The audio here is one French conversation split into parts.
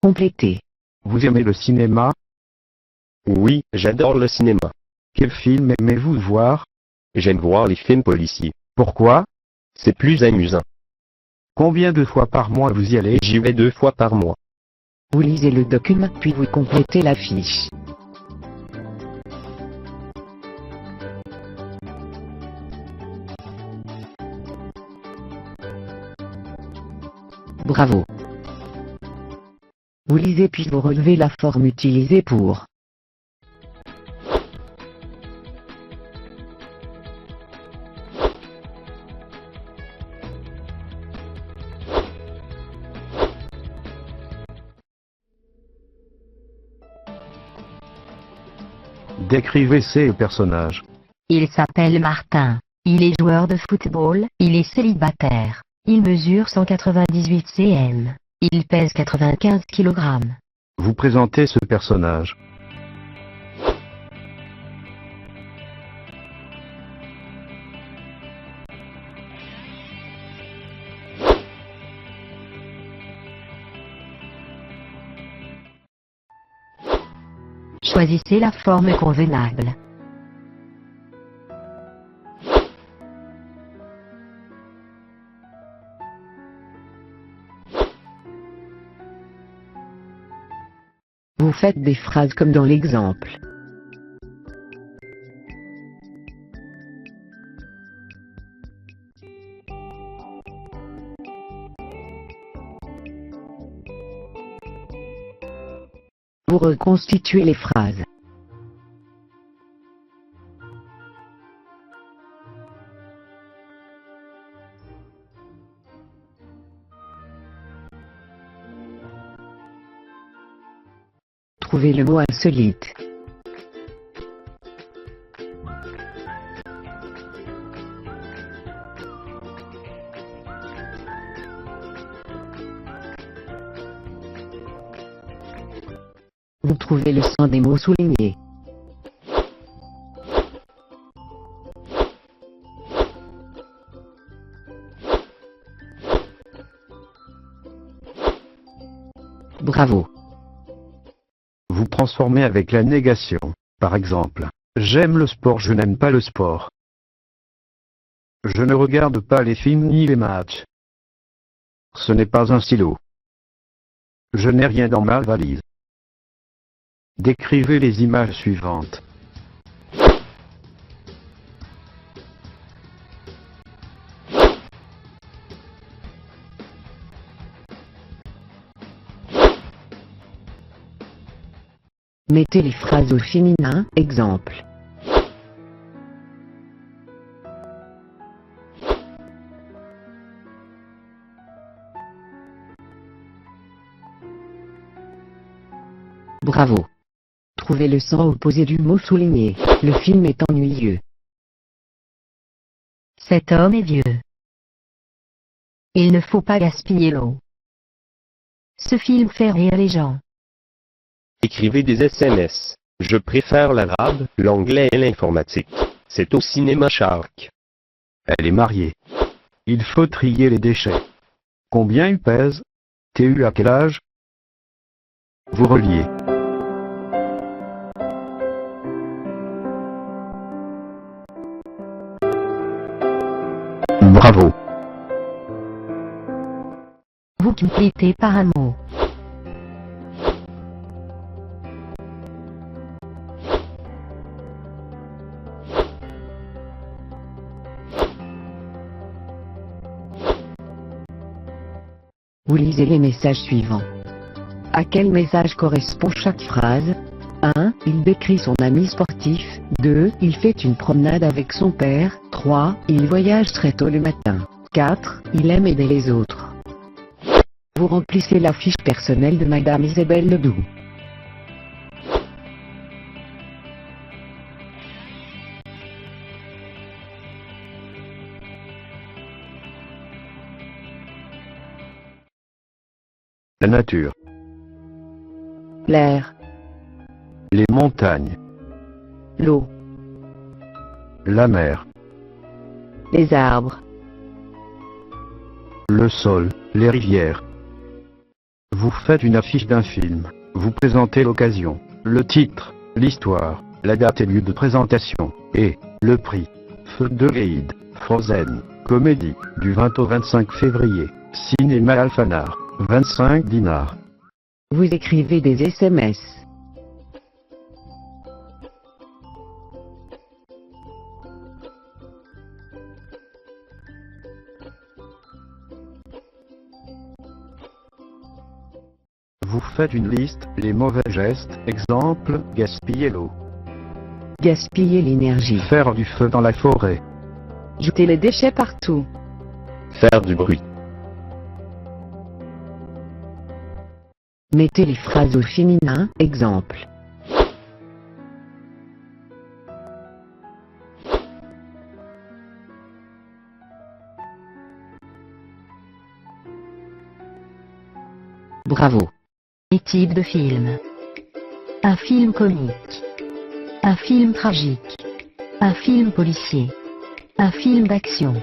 Complétez. Vous aimez le cinéma? Oui, j'adore le cinéma. Quel film aimez-vous voir? J'aime voir les films policiers. Pourquoi? C'est plus amusant. Combien de fois par mois vous y allez? J'y vais 2 fois par mois. Vous lisez le document puis vous complétez la fiche. Bravo. Vous lisez puis vous relevez la forme utilisée pour. Décrivez ces personnages. Il s'appelle Martin. Il est joueur de football, il est célibataire. Il mesure 198 cm. Il pèse 95 kg. Vous présentez ce personnage. Choisissez la forme convenable. Vous faites des phrases comme dans l'exemple. Vous reconstituez les phrases. Trouvez le mot insolite. Vous trouvez le sens des mots soulignés. Bravo. Vous transformez avec la négation. Par exemple, j'aime le sport, je n'aime pas le sport. Je ne regarde pas les films ni les matchs. Ce n'est pas un stylo. Je n'ai rien dans ma valise. Décrivez les images suivantes. Mettez les phrases au féminin, exemple. Bravo. Trouvez le sens opposé du mot souligné. Le film est ennuyeux. Cet homme est vieux. Il ne faut pas gaspiller l'eau. Ce film fait rire les gens. Écrivez des SMS. Je préfère l'arabe, l'anglais et l'informatique. C'est au cinéma Shark. Elle est mariée. Il faut trier les déchets. Combien il pèse? TU à quel âge? Vous reliez. Bravo. Vous complétez par un mot. Vous lisez les messages suivants. À quel message correspond chaque phrase? 1. Il décrit son ami sportif. 2. Il fait une promenade avec son père. 3. Il voyage très tôt le matin. 4. Il aime aider les autres. Vous remplissez la fiche personnelle de Madame Isabelle Ledoux. La nature. L'air, Les montagnes. l'eau, La mer. les arbres, Le sol. Les rivières. Vous faites une affiche d'un film. Vous présentez l'occasion, le titre, l'histoire, la date et lieu de présentation, et le prix. Feu de Ride, Frozen, comédie, du 20 au 25 février, cinéma Alphanar, 25 dinars. Vous écrivez des SMS. Vous faites une liste, les mauvais gestes, exemple, gaspiller l'eau, Gaspiller l'énergie. faire du feu dans la forêt, Jeter les déchets partout. Faire du bruit. Mettez les phrases au féminin, exemple. Bravo. Et type de film. Un film comique. Un film tragique. Un film policier. Un film d'action.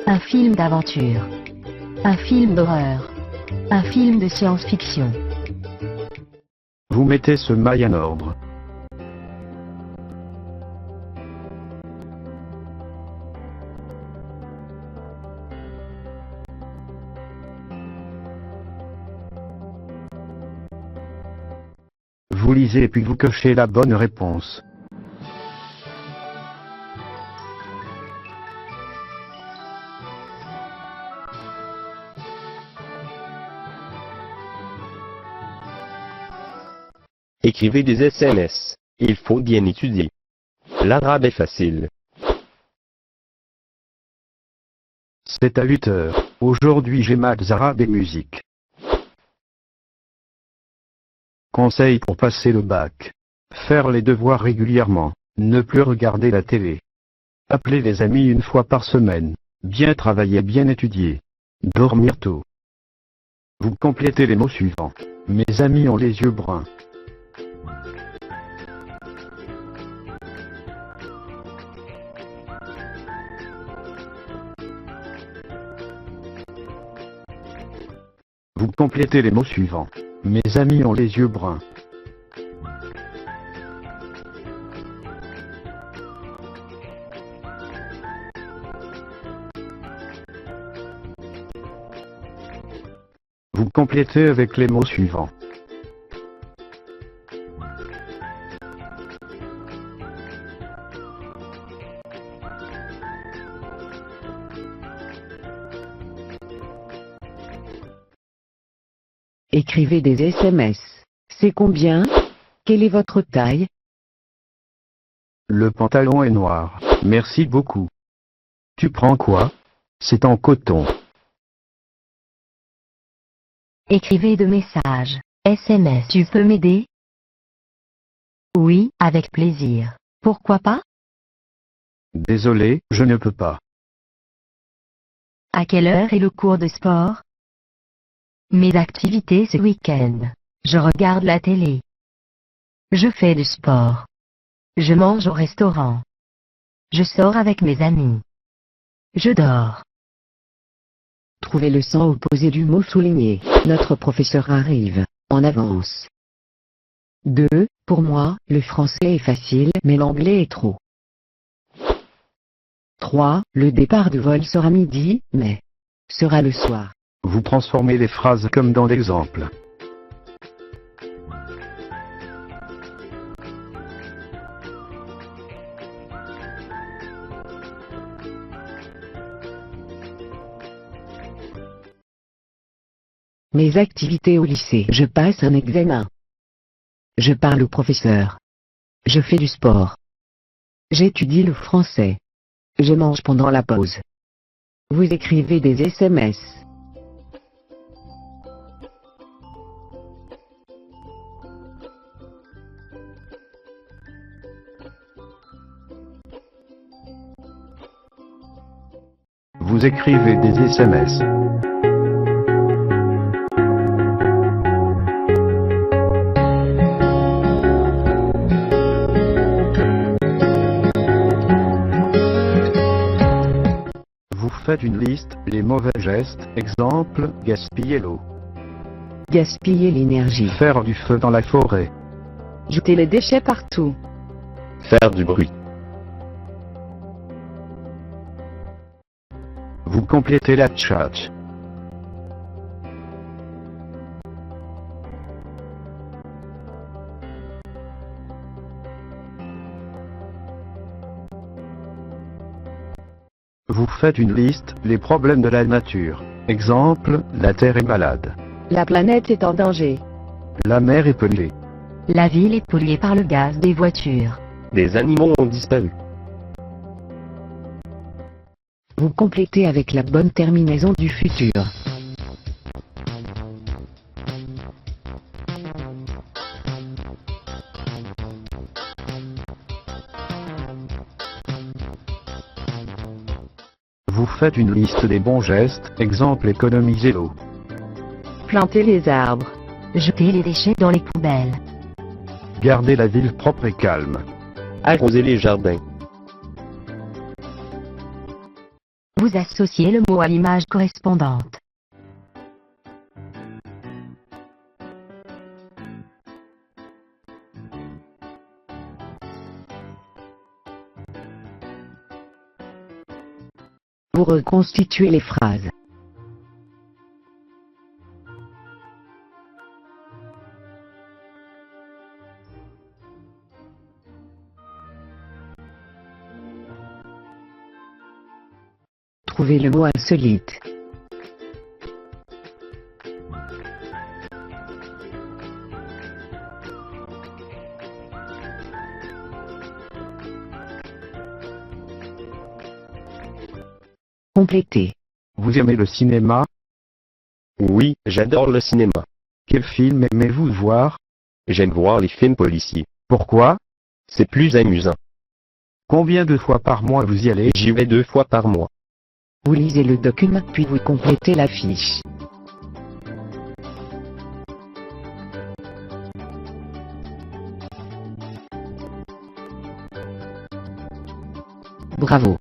Un film d'aventure. Un film d'horreur. Un film de science-fiction. vous mettez ce mail en ordre. Vous lisez et puis vous cochez la bonne réponse. Écrivez des SMS. Il faut bien étudier. L'arabe est facile. C'est à 8 heures. Aujourd'hui j'ai maths, arabe et musique. Conseil pour passer le bac. Faire les devoirs régulièrement. Ne plus regarder la télé. Appeler les amis une fois par semaine. Bien travailler, bien étudier. Dormir tôt. Vous complétez les mots suivants. Mes amis ont les yeux bruns. Vous complétez les mots suivants. Mes amis ont les yeux bruns. Vous complétez avec les mots suivants. Écrivez des SMS. C'est combien? Quelle est votre taille? Le pantalon est noir. Merci beaucoup. Tu prends quoi? C'est en coton. Écrivez de messages. SMS. Tu peux m'aider? Oui, avec plaisir. Pourquoi pas? Désolé, je ne peux pas. À quelle heure est le cours de sport? Mes activités ce week-end. Je regarde la télé. Je fais du sport. Je mange au restaurant. Je sors avec mes amis. Je dors. Trouvez le sens opposé du mot souligné. Notre professeur arrive. En avance. 2. Pour moi, le français est facile, mais l'anglais est trop. 3. Le départ du vol sera midi, mais sera le soir. Vous transformez les phrases comme dans l'exemple. Mes activités au lycée. Je passe un examen. Je parle au professeur. Je fais du sport. J'étudie le français. Je mange pendant la pause. Vous écrivez des SMS. Vous écrivez des SMS. Vous faites une liste, les mauvais gestes, exemple, gaspiller l'eau, Gaspiller l'énergie. Faire du feu dans la forêt. Jeter les déchets partout. Faire du bruit. Vous complétez la tchatch. Vous faites une liste, les problèmes de la nature. Exemple, la Terre est malade. La planète est en danger. La mer est polluée. La ville est polluée par le gaz des voitures. Des animaux ont disparu. Vous complétez avec la bonne terminaison du futur. Vous faites une liste des bons gestes, exemple économiser l'eau. Planter les arbres. Jeter les déchets dans les poubelles. Garder la ville propre et calme. Arroser les jardins. Vous associez le mot à l'image correspondante. Vous reconstituez les phrases. Trouvez le mot insolite. Complétez. Vous aimez le cinéma? Oui, j'adore le cinéma. Quel film aimez-vous voir? J'aime voir les films policiers. Pourquoi? C'est plus amusant. Combien de fois par mois vous y allez? J'y vais 2 fois par mois. Vous lisez le document puis vous complétez la fiche. Bravo.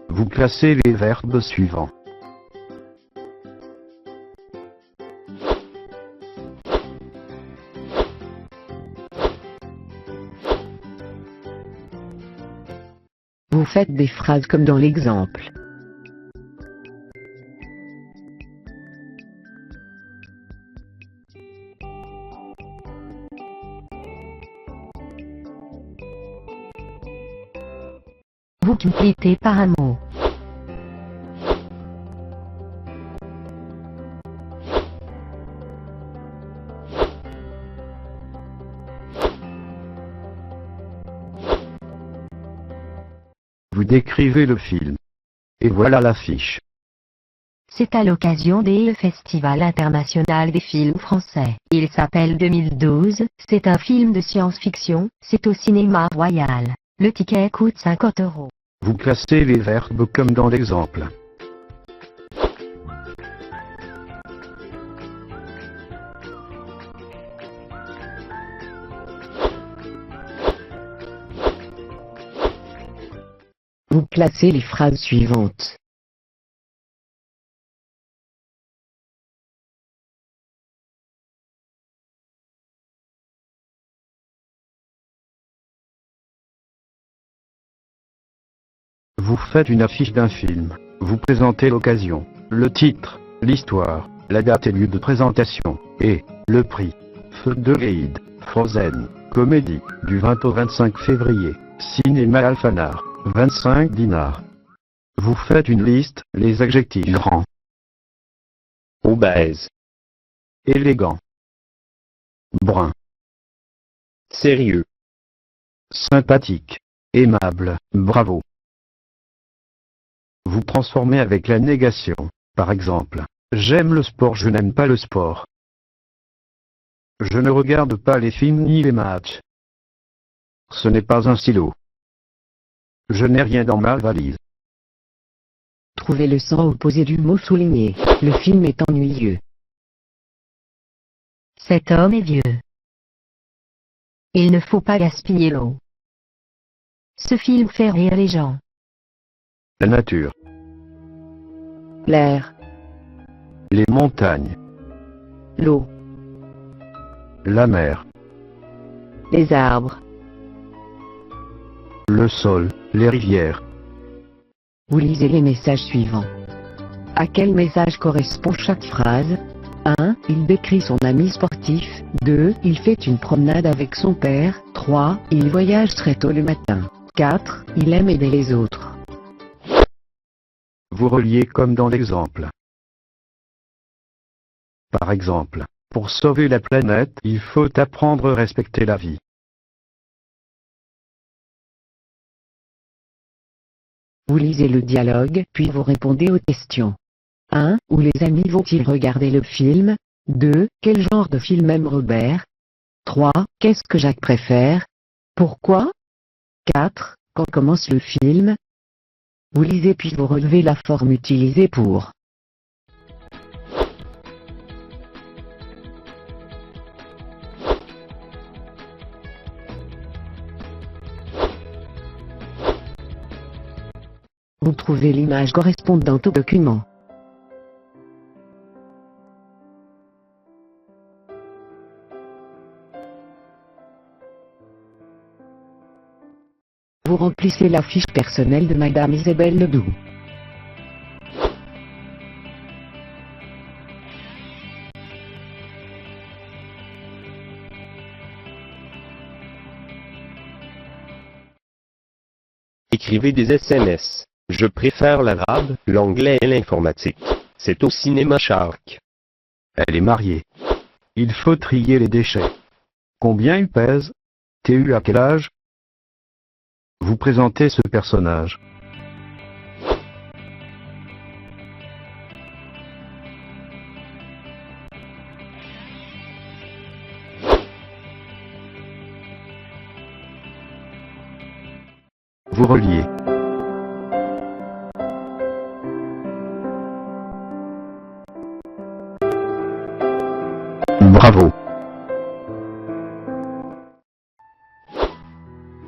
Vous classez les verbes suivants. Vous faites des phrases comme dans l'exemple. Vous complétez par un mot. Vous décrivez le film. Et voilà l'affiche. C'est à l'occasion des Festival international des films français. Il s'appelle 2012, c'est un film de science-fiction, c'est au cinéma royal. Le ticket coûte 50 €. Vous classez les verbes comme dans l'exemple. Vous placez les phrases suivantes. Vous faites une affiche d'un film. Vous présentez l'occasion, le titre, l'histoire, la date et lieu de présentation, et le prix. Feu de Reid, Frozen, comédie, du 20 au 25 février, cinéma Alphanar, 25 dinars. Vous faites une liste, les adjectifs grand, Obèse. élégant, brun, Sérieux. sympathique, aimable, bravo. Vous transformez avec la négation. Par exemple, j'aime le sport, je n'aime pas le sport. Je ne regarde pas les films ni les matchs. Ce n'est pas un stylo. Je n'ai rien dans ma valise. Trouvez le sens opposé du mot souligné. Le film est ennuyeux. Cet homme est vieux. Il ne faut pas gaspiller l'eau. Ce film fait rire les gens. La nature, L'air. Les montagnes, l'eau, la mer, les arbres. le sol, les rivières. Vous lisez les messages suivants. À quel message correspond chaque phrase? 1. Il décrit son ami sportif. 2. Il fait une promenade avec son père. 3. Il voyage très tôt le matin. 4. Il aime aider les autres. Vous reliez comme dans l'exemple. Par exemple, pour sauver la planète, il faut apprendre à respecter la vie. Vous lisez le dialogue, puis vous répondez aux questions. 1. Où les amis vont-ils regarder le film? 2. Quel genre de film aime Robert? 3. Qu'est-ce que Jacques préfère? Pourquoi? 4. Quand commence le film? Vous lisez puis vous relevez la forme utilisée pour. Vous trouvez l'image correspondante au document. Vous remplissez la fiche personnelle de Madame Isabelle Ledoux. Écrivez des SMS. Je préfère l'arabe, l'anglais et l'informatique. C'est au cinéma Shark. Elle est mariée. Il faut trier les déchets. Combien il pèse? TU à quel âge? Vous présentez ce personnage. Vous reliez. Bravo.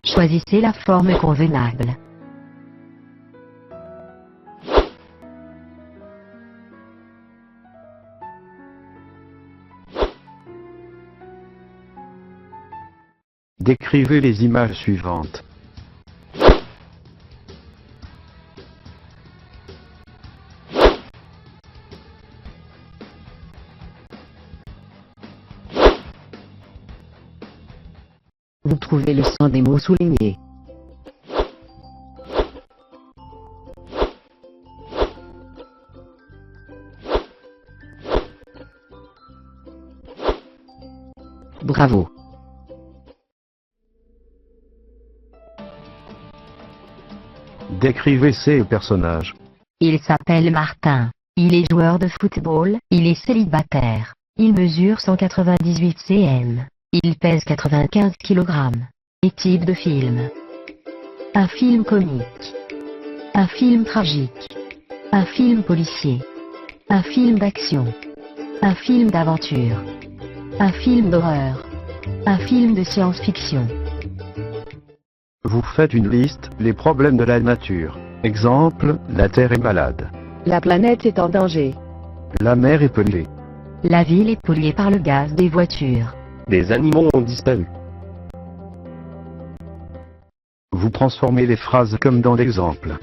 Choisissez la forme convenable. Décrivez les images suivantes. Vous trouvez le sens des mots soulignés. Bravo. Décrivez ces personnages. Il s'appelle Martin. Il est joueur de football. Il est célibataire. Il mesure 198 cm. Il pèse 95 kg. Et type de film. Un film comique. Un film tragique. Un film policier. Un film d'action. Un film d'aventure. Un film d'horreur. Un film de science-fiction. Vous faites une liste, les problèmes de la nature. Exemple, la Terre est malade. La planète est en danger. La mer est polluée. La ville est polluée par le gaz des voitures. Des animaux ont disparu. Vous transformez les phrases comme dans l'exemple.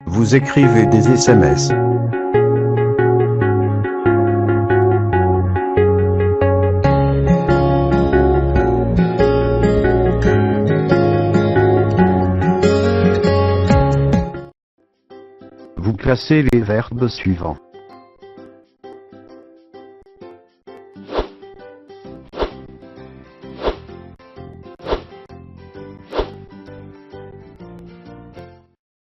Vous écrivez des SMS. Vous classez les verbes suivants.